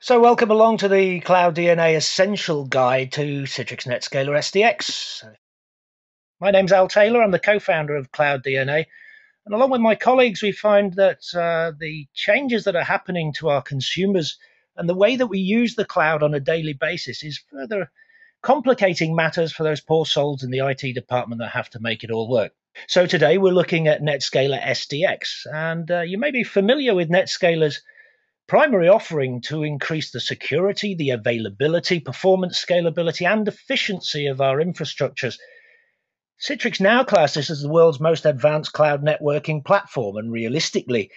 So welcome along to the cloudDNA Essential Guide to Citrix NetScaler SDX. My name's Al Taylor. I'm the co-founder of cloudDNA. And along with my colleagues, we find that the changes that are happening to our consumers and the way that we use the cloud on a daily basis is further complicating matters for those poor souls in the IT department that have to make it all work. So today we're looking at NetScaler SDX. And you may be familiar with NetScaler's primary offering to increase the security, the availability, performance, scalability, and efficiency of our infrastructures. Citrix now classes as the world's most advanced cloud networking platform, and realistically,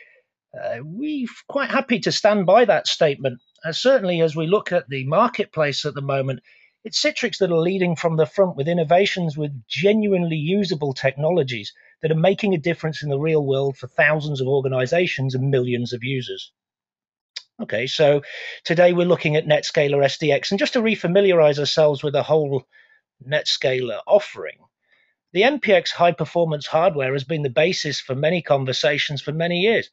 we're quite happy to stand by that statement. Certainly, as we look at the marketplace at the moment, it's Citrix that are leading from the front with innovations with genuinely usable technologies that are making a difference in the real world for thousands of organizations and millions of users. Okay, so today we're looking at NetScaler SDX, and just to refamiliarize ourselves with the whole NetScaler offering, the NPX high-performance hardware has been the basis for many conversations for many years.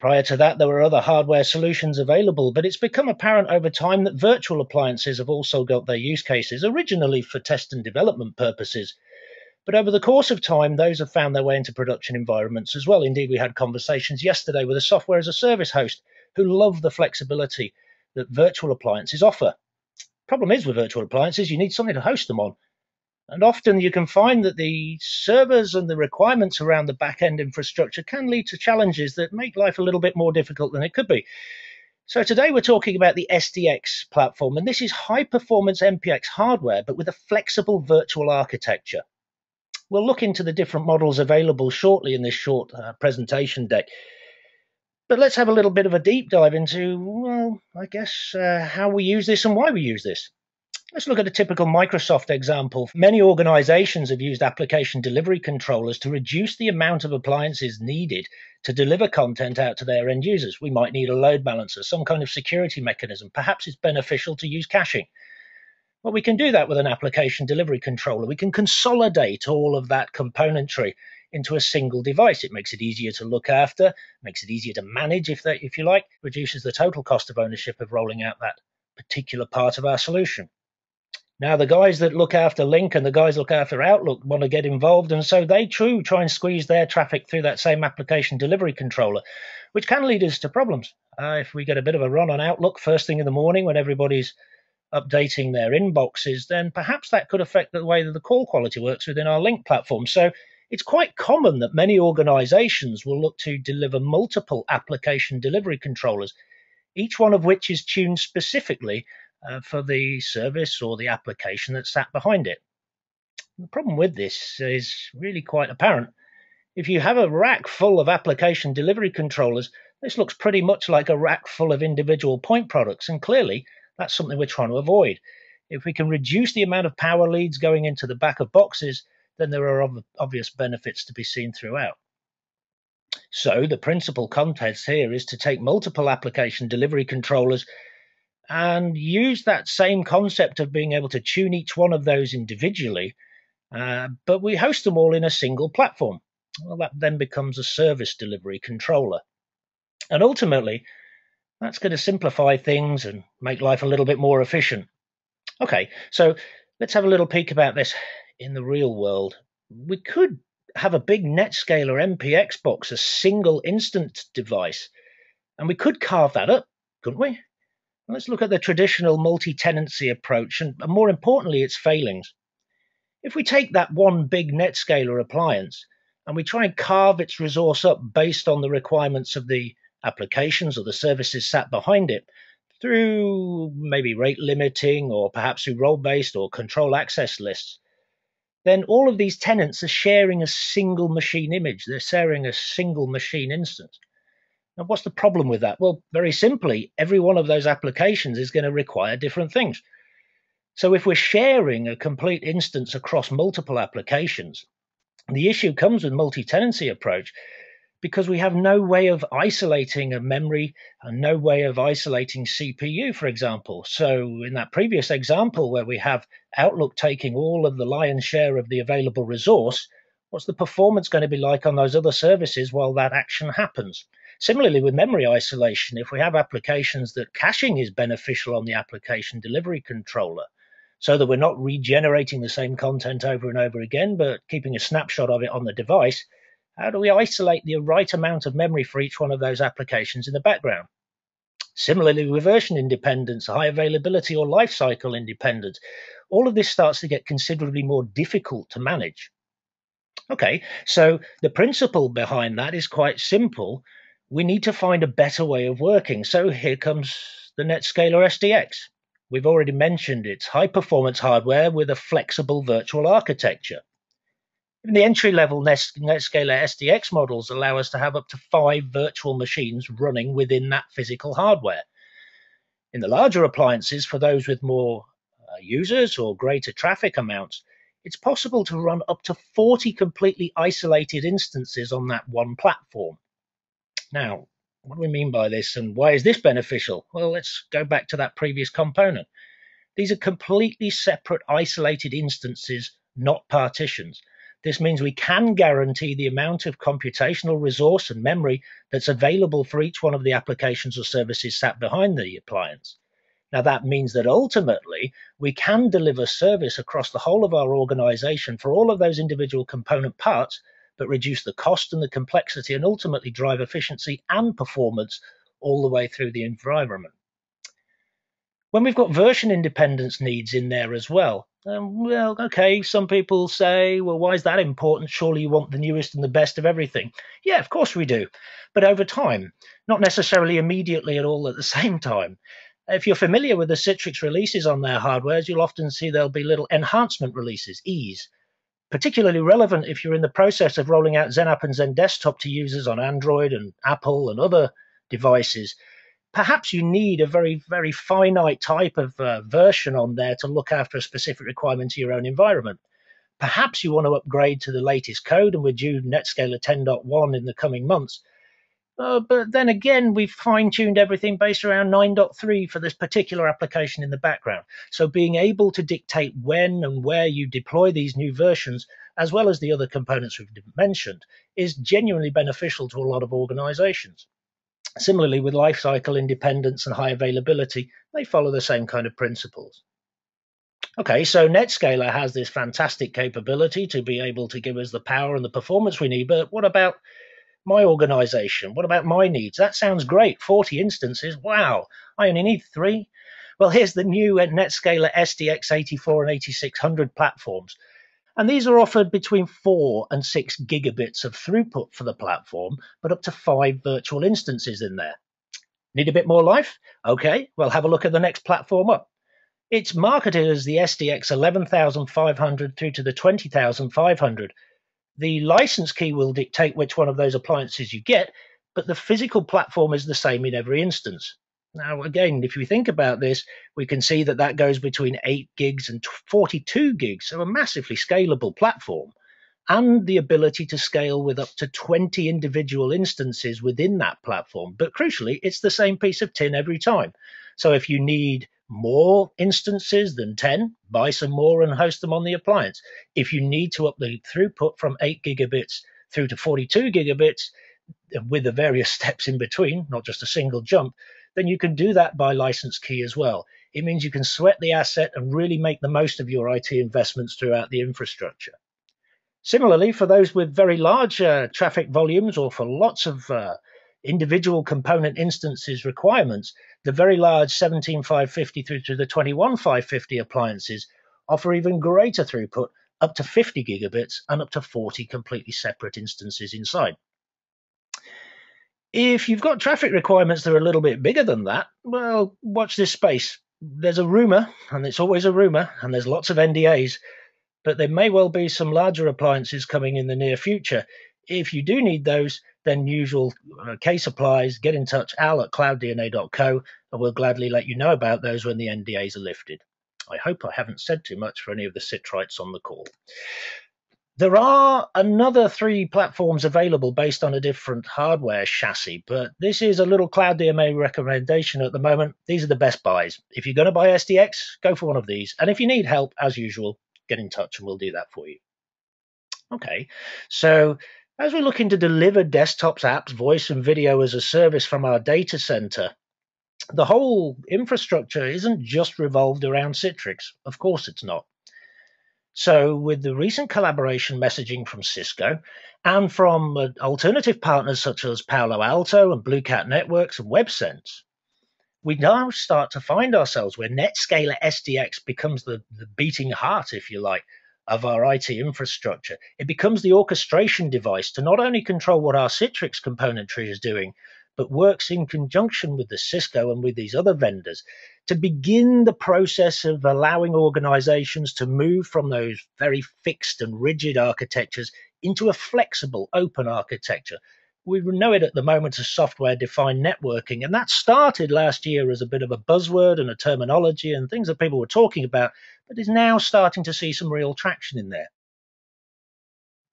Prior to that, there were other hardware solutions available, but it's become apparent over time that virtual appliances have also got their use cases, originally for test and development purposes. But over the course of time, those have found their way into production environments as well. Indeed, we had conversations yesterday with a software as a service host who love the flexibility that virtual appliances offer. Problem is with virtual appliances, you need something to host them on. And often you can find that the servers and the requirements around the back-end infrastructure can lead to challenges that make life a little bit more difficult than it could be. So today we're talking about the SDX platform, and this is high-performance NPX hardware, but with a flexible virtual architecture. We'll look into the different models available shortly in this short presentation deck. But let's have a little bit of a deep dive into, well, I guess, how we use this and why we use this. Let's look at a typical Microsoft example. Many organizations have used application delivery controllers to reduce the amount of appliances needed to deliver content out to their end users. We might need a load balancer, some kind of security mechanism. Perhaps it's beneficial to use caching. Well, we can do that with an application delivery controller. We can consolidate all of that componentry into a single device. It makes it easier to look after, makes it easier to manage, if you like, reduces the total cost of ownership of rolling out that particular part of our solution. Now, the guys that look after Link and the guys that look after Outlook want to get involved, and so they too try and squeeze their traffic through that same application delivery controller, which can lead us to problems. If we get a bit of a run on Outlook first thing in the morning when everybody's updating their inboxes, then perhaps that could affect the way that the call quality works within our Link platform. So it's quite common that many organizations will look to deliver multiple application delivery controllers, each one of which is tuned specifically for the service or the application that's sat behind it. The problem with this is really quite apparent. If you have a rack full of application delivery controllers, this looks pretty much like a rack full of individual point products, and clearly that's something we're trying to avoid. If we can reduce the amount of power leads going into the back of boxes, then there are obvious benefits to be seen throughout. So the principal context here is to take multiple application delivery controllers and use that same concept of being able to tune each one of those individually, but we host them all in a single platform. Well, that then becomes a service delivery controller. And ultimately, that's going to simplify things and make life a little bit more efficient. Okay, so let's have a little peek about this in the real world. We could have a big NetScaler NPX box, a single instance device, and we could carve that up, couldn't we? Let's look at the traditional multi-tenancy approach and more importantly, its failings. If we take that one big NetScaler appliance and we try and carve its resource up based on the requirements of the applications or the services sat behind it, through maybe rate limiting or perhaps through role-based or control access lists, then all of these tenants are sharing a single machine image. They're sharing a single machine instance. Now, what's the problem with that? Well, very simply, every one of those applications is going to require different things. So if we're sharing a complete instance across multiple applications, the issue comes with multi-tenancy approach because we have no way of isolating a memory and no way of isolating CPU, for example. So in that previous example where we have Outlook taking all of the lion's share of the available resource, what's the performance going to be like on those other services while that action happens? Similarly, with memory isolation, if we have applications that caching is beneficial on the application delivery controller, so that we're not regenerating the same content over and over again, but keeping a snapshot of it on the device, how do we isolate the right amount of memory for each one of those applications in the background? Similarly, with version independence, high availability, or lifecycle independence, all of this starts to get considerably more difficult to manage. Okay, so the principle behind that is quite simple. We need to find a better way of working. So here comes the NetScaler SDX. We've already mentioned it's high-performance hardware with a flexible virtual architecture. Even the entry-level NetScaler SDX models allow us to have up to 5 virtual machines running within that physical hardware. In the larger appliances, for those with more users or greater traffic amounts, it's possible to run up to 40 completely isolated instances on that one platform. Now, what do we mean by this, and why is this beneficial? Well, let's go back to that previous component. These are completely separate, isolated instances, not partitions. This means we can guarantee the amount of computational resource and memory that's available for each one of the applications or services sat behind the appliance. Now, that means that ultimately we can deliver service across the whole of our organization for all of those individual component parts, but reduce the cost and the complexity and ultimately drive efficiency and performance all the way through the environment. When we've got version independence needs in there as well, well, okay, some people say, well, why is that important? Surely you want the newest and the best of everything. Yeah, of course we do, but over time, not necessarily immediately at all at the same time. If you're familiar with the Citrix releases on their hardwares, you'll often see there'll be little enhancement releases, Es, particularly relevant if you're in the process of rolling out XenApp and XenDesktop to users on Android and Apple and other devices. Perhaps you need a very, very finite type of version on there to look after a specific requirement to your own environment. Perhaps you want to upgrade to the latest code, and we're due NetScaler 10.1 in the coming months. But then again, we've fine-tuned everything based around 9.3 for this particular application in the background. So being able to dictate when and where you deploy these new versions, as well as the other components we've mentioned, is genuinely beneficial to a lot of organizations. Similarly, with lifecycle independence and high availability, they follow the same kind of principles. Okay, so NetScaler has this fantastic capability to be able to give us the power and the performance we need, but what about my organization? What about my needs? That sounds great. 40 instances. Wow. I only need 3. Well, here's the new NetScaler SDX 84 and 8600 platforms. And these are offered between 4 and 6 gigabits of throughput for the platform, but up to 5 virtual instances in there. Need a bit more life? Okay, well, have a look at the next platform up. It's marketed as the SDX 11500 through to the 20500. The license key will dictate which one of those appliances you get, but the physical platform is the same in every instance. Now, again, if you think about this, we can see that that goes between 8 gigs and 42 gigs, so a massively scalable platform, and the ability to scale with up to 20 individual instances within that platform. But crucially, it's the same piece of tin every time. So if you need more instances than 10, buy some more and host them on the appliance. If you need to up the throughput from 8 gigabits through to 42 gigabits with the various steps in between, not just a single jump, then you can do that by license key as well. It means you can sweat the asset and really make the most of your IT investments throughout the infrastructure. Similarly, for those with very large traffic volumes or for lots of individual component instances requirements, the very large 17550 through to the 21550 appliances offer even greater throughput, up to 50 gigabits and up to 40 completely separate instances inside. If you've got traffic requirements that are a little bit bigger than that, well, watch this space. There's a rumor, and it's always a rumor, and there's lots of NDAs, but there may well be some larger appliances coming in the near future. If you do need those, then usual case applies. Get in touch, Al at cloudDNA.co, and we'll gladly let you know about those when the NDAs are lifted. I hope I haven't said too much for any of the Citrites on the call. There are another 3 platforms available based on a different hardware chassis, but this is a little cloudDNA recommendation at the moment. These are the best buys. If you're going to buy SDX, go for one of these. And if you need help, as usual, get in touch and we'll do that for you. Okay, so As we're looking to deliver desktops, apps, voice and video as a service from our data center, the whole infrastructure isn't just revolved around Citrix. Of course it's not. So with the recent collaboration messaging from Cisco and from alternative partners such as Palo Alto and Blue Cat Networks and WebSense, we now start to find ourselves where NetScaler SDX becomes the beating heart, if you like, of our IT infrastructure. It becomes the orchestration device to not only control what our Citrix componentry is doing, but works in conjunction with the Cisco and with these other vendors to begin the process of allowing organizations to move from those very fixed and rigid architectures into a flexible open architecture. We know it at the moment as software-defined networking, and that started last year as a bit of a buzzword and a terminology and things that people were talking about, but is now starting to see some real traction in there.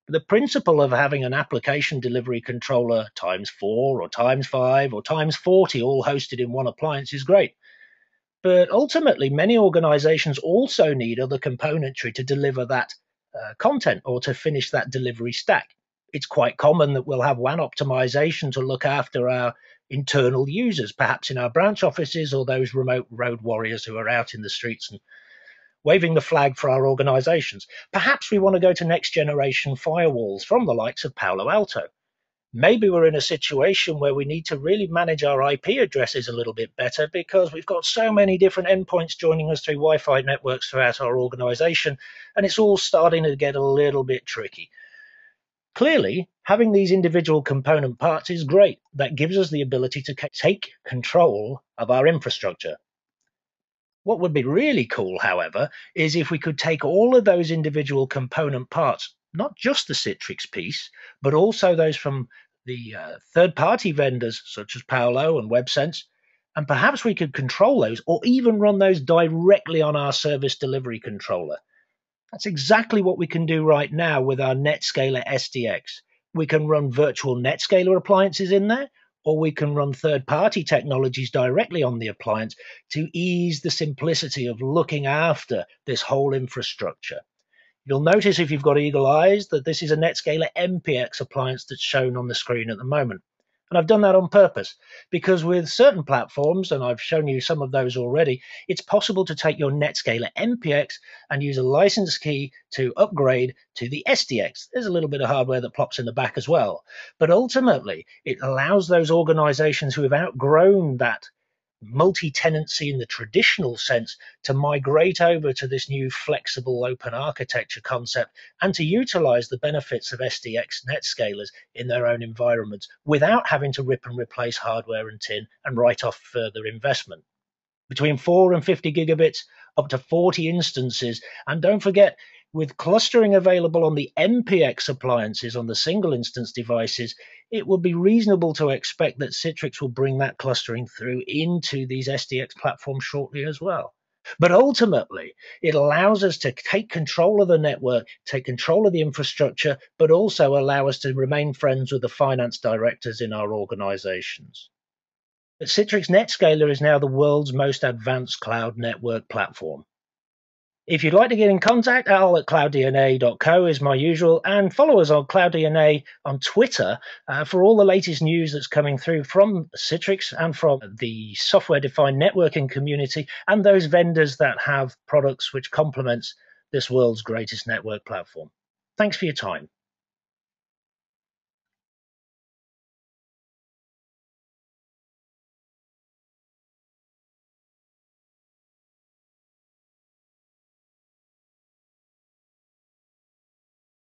The principle of having an application delivery controller times 4 or times 5 or times 40 all hosted in one appliance is great. But ultimately, many organizations also need other componentry to deliver that content or to finish that delivery stack. It's quite common that we'll have WAN optimization to look after our internal users, perhaps in our branch offices or those remote road warriors who are out in the streets and waving the flag for our organizations. Perhaps we want to go to next generation firewalls from the likes of Palo Alto. Maybe we're in a situation where we need to really manage our IP addresses a little bit better because we've got so many different endpoints joining us through Wi-Fi networks throughout our organization, and it's all starting to get a little bit tricky. Clearly, having these individual component parts is great. That gives us the ability to take control of our infrastructure. What would be really cool, however, is if we could take all of those individual component parts, not just the Citrix piece, but also those from the third-party vendors such as Paolo and WebSense, and perhaps we could control those or even run those directly on our service delivery controller. That's exactly what we can do right now with our NetScaler SDX. We can run virtual NetScaler appliances in there, or we can run third-party technologies directly on the appliance to ease the simplicity of looking after this whole infrastructure. You'll notice if you've got eagle eyes that this is a NetScaler MPX appliance that's shown on the screen at the moment. And I've done that on purpose because with certain platforms, and I've shown you some of those already, it's possible to take your NetScaler MPX and use a license key to upgrade to the SDX. There's a little bit of hardware that plops in the back as well. But ultimately, it allows those organizations who have outgrown that multi-tenancy in the traditional sense to migrate over to this new flexible open architecture concept and to utilize the benefits of SDX NetScalers in their own environments without having to rip and replace hardware and tin and write off further investment. Between 4 and 50 gigabits, up to 40 instances. And don't forget, with clustering available on the MPX appliances on the single instance devices, it would be reasonable to expect that Citrix will bring that clustering through into these SDX platforms shortly as well. But ultimately, it allows us to take control of the network, take control of the infrastructure, but also allow us to remain friends with the finance directors in our organizations. But Citrix NetScaler is now the world's most advanced cloud network platform. If you'd like to get in contact, Al at cloudDNA.co is my usual, and follow us on cloudDNA on Twitter for all the latest news that's coming through from Citrix and from the software-defined networking community and those vendors that have products which complements this world's greatest network platform. Thanks for your time.